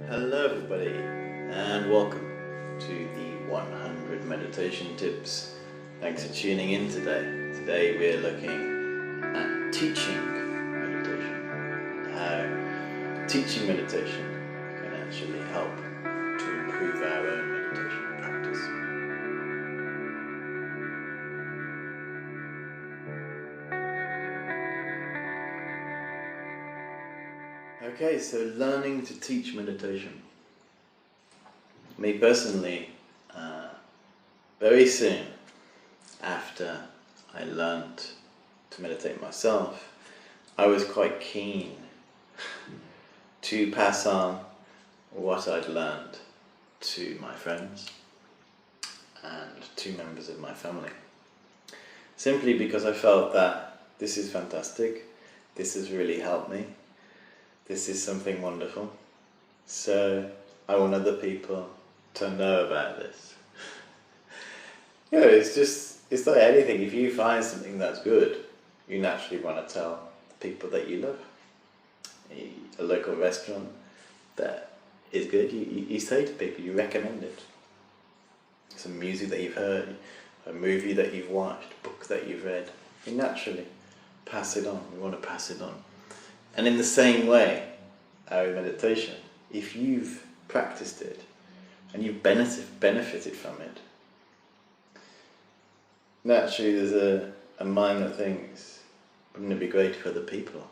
Hello everybody and welcome to the 100 meditation tips. Thanks for tuning in today. Today we're looking at teaching meditation. How teaching meditation can actually help to improve our own meditation practice. Okay, so learning to teach meditation. Me personally, very soon after I learned to meditate myself, I was quite keen to pass on what I'd learned to my friends and to members of my family. Simply because I felt that this is fantastic, this has really helped me, this is something wonderful, so I want other people to know about this. It's like anything. If you find something that's good, you naturally want to tell the people that you love. A local restaurant that is good, you say to people, you recommend it. Some music that you've heard, a movie that you've watched, a book that you've read, you naturally pass it on. We want to pass it on. And in the same way, our meditation, if you've practiced it and you've benefited from it, naturally there's a mind that thinks, wouldn't it be great if other people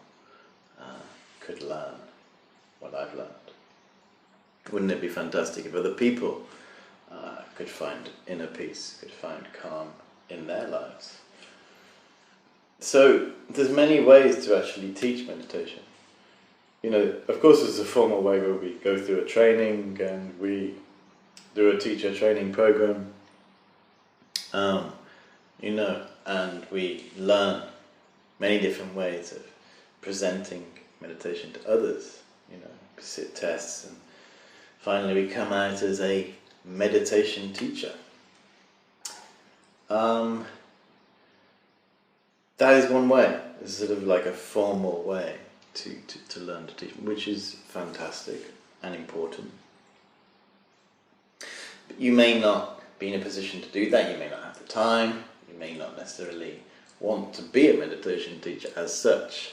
could learn what I've learned? Wouldn't it be fantastic if other people could find inner peace, could find calm in their lives? So there's many ways to actually teach meditation. Of course there's a formal way where we go through a training and we do a teacher training program, and we learn many different ways of presenting meditation to others, sit tests, and finally we come out as a meditation teacher. That is one way. It's sort of like a formal way to learn to teach, which is fantastic and important. But you may not be in a position to do that, you may not have the time, you may not necessarily want to be a meditation teacher as such.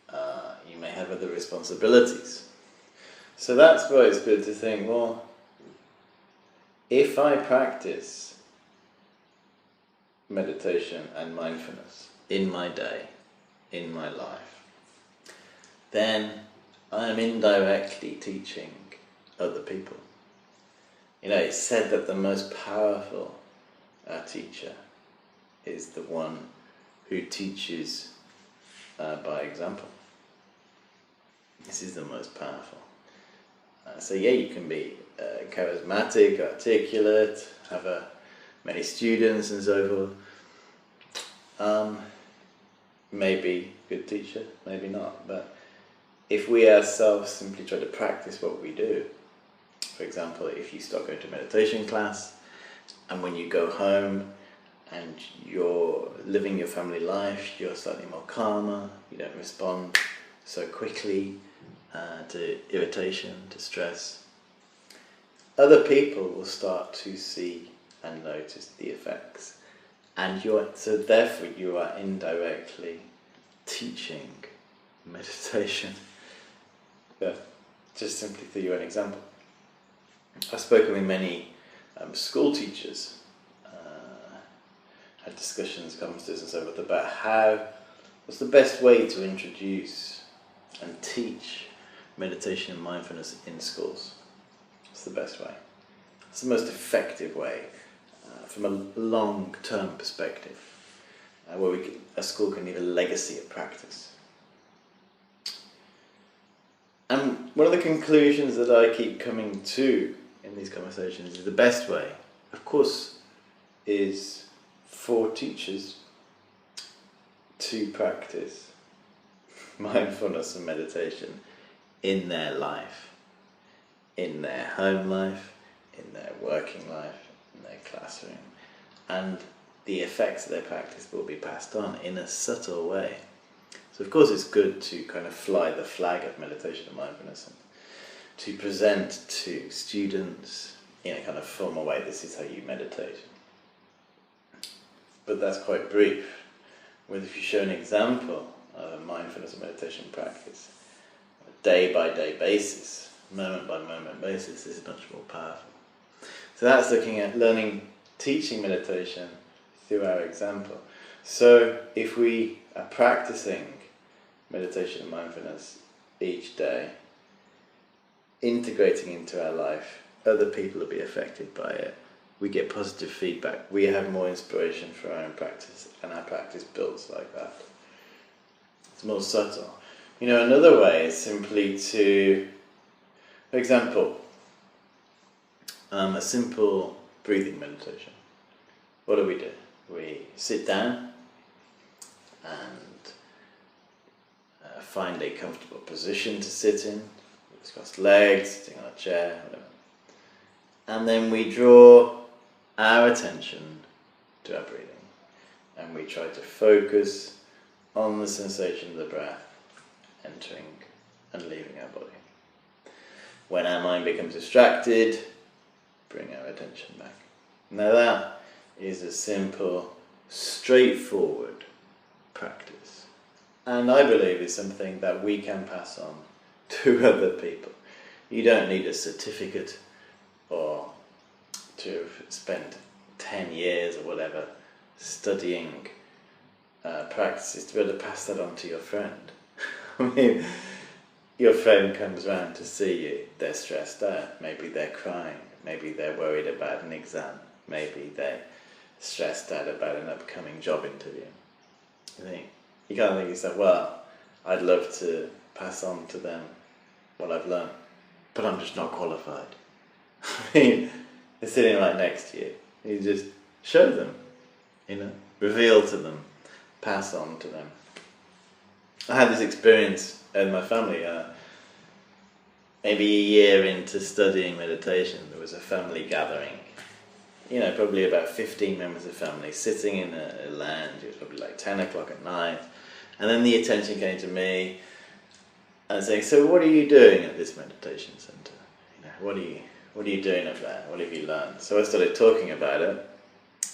You may have other responsibilities. So that's why it's good to think, well, if I practice meditation and mindfulness in my day, in my life, then I am indirectly teaching other people. It's said that the most powerful teacher is the one who teaches by example. This is the most powerful. So you can be charismatic, articulate, have many students and so forth. Maybe good teacher, maybe not. But if we ourselves simply try to practice what we do, for example, if you start going to meditation class, and when you go home and you're living your family life, you're slightly more calmer, you don't respond so quickly to irritation, to stress, other people will start to see and notice the effects. And so therefore you are indirectly teaching meditation. Just simply for you an example. I've spoken with many school teachers, had discussions, conferences and so forth about what's the best way to introduce and teach meditation and mindfulness in schools. What's the best way? It's the most effective way from a long-term perspective, where a school can leave a legacy of practice. And one of the conclusions that I keep coming to in these conversations is the best way, of course, is for teachers to practice mindfulness and meditation in their life, in their home life, in their working life, in their classroom. And the effects of their practice will be passed on in a subtle way. So of course it's good to kind of fly the flag of meditation and mindfulness and to present to students in a kind of formal way, this is how you meditate. But that's quite brief. Whereas if you show an example of a mindfulness and meditation practice, on a day-by-day basis, moment-by-moment basis, this is much more powerful. So that's looking at teaching meditation through our example. So if we are practicing meditation and mindfulness each day, integrating into our life, other people will be affected by it. We get positive feedback. We have more inspiration for our own practice, and our practice builds like that. It's more subtle. Another way is simply to, for example, a simple breathing meditation. What do? We sit down and find a comfortable position to sit in. We cross legs, sitting on a chair, whatever. And then we draw our attention to our breathing. And we try to focus on the sensation of the breath entering and leaving our body. When our mind becomes distracted, bring our attention back. Now that is a simple, straightforward practice. And I believe is something that we can pass on to other people. You don't need a certificate or to have spent 10 years or whatever studying practices to be able to pass that on to your friend. I mean, your friend comes round to see you, they're stressed out, maybe they're crying, maybe they're worried about an exam, maybe they're stressed out about an upcoming job interview. You can't think yourself, well, I'd love to pass on to them what I've learned, but I'm just not qualified. I mean, they're sitting right next to you. You just show them, reveal to them, pass on to them. I had this experience in my family. Maybe a year into studying meditation, there was a family gathering. Probably about 15 members of the family sitting in a lounge. It was probably like 10 o'clock at night. And then the attention came to me and saying, so what are you doing at this meditation centre? What are you doing up there? What have you learned? So I started talking about it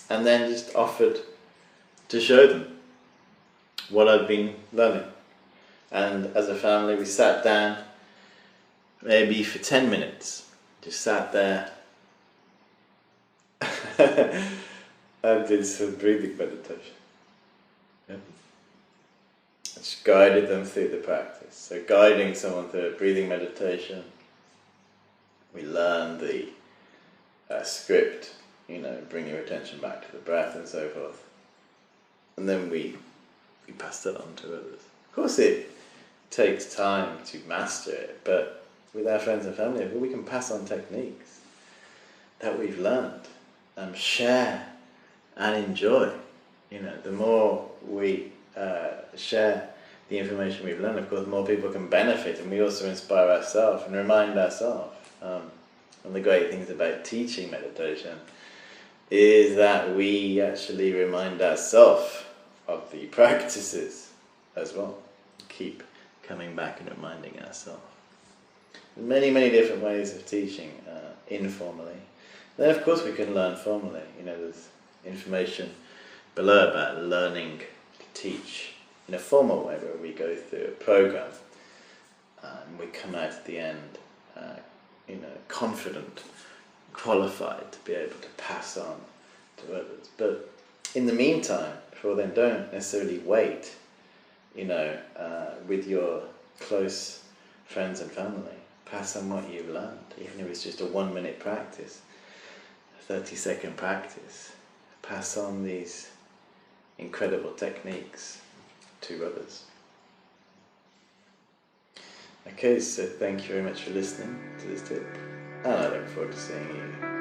and then just offered to show them what I'd been learning. And as a family, we sat down maybe for 10 minutes, just sat there and did some breathing meditation. Yeah. Just guided them through the practice. So guiding someone through a breathing meditation, we learn the script, bring your attention back to the breath and so forth. And then we pass that on to others. Of course it takes time to master it, but with our friends and family, we can pass on techniques that we've learned, share and enjoy. The more we share the information we've learned, of course, more people can benefit, and we also inspire ourselves and remind ourselves. One of the great things about teaching meditation is that we actually remind ourselves of the practices as well. Keep coming back and reminding ourselves. Many, many different ways of teaching informally. Then of course we can learn formally. There's information below about learning to teach in a formal way, where we go through a program and we come out at the end confident, qualified to be able to pass on to others. But in the meantime, before then, don't necessarily wait with your close friends and family. Pass on what you've learned, even if it's just a 1-minute practice, a 30-second practice. Pass on these incredible techniques to others. Okay, so thank you very much for listening to this tip, and I look forward to seeing you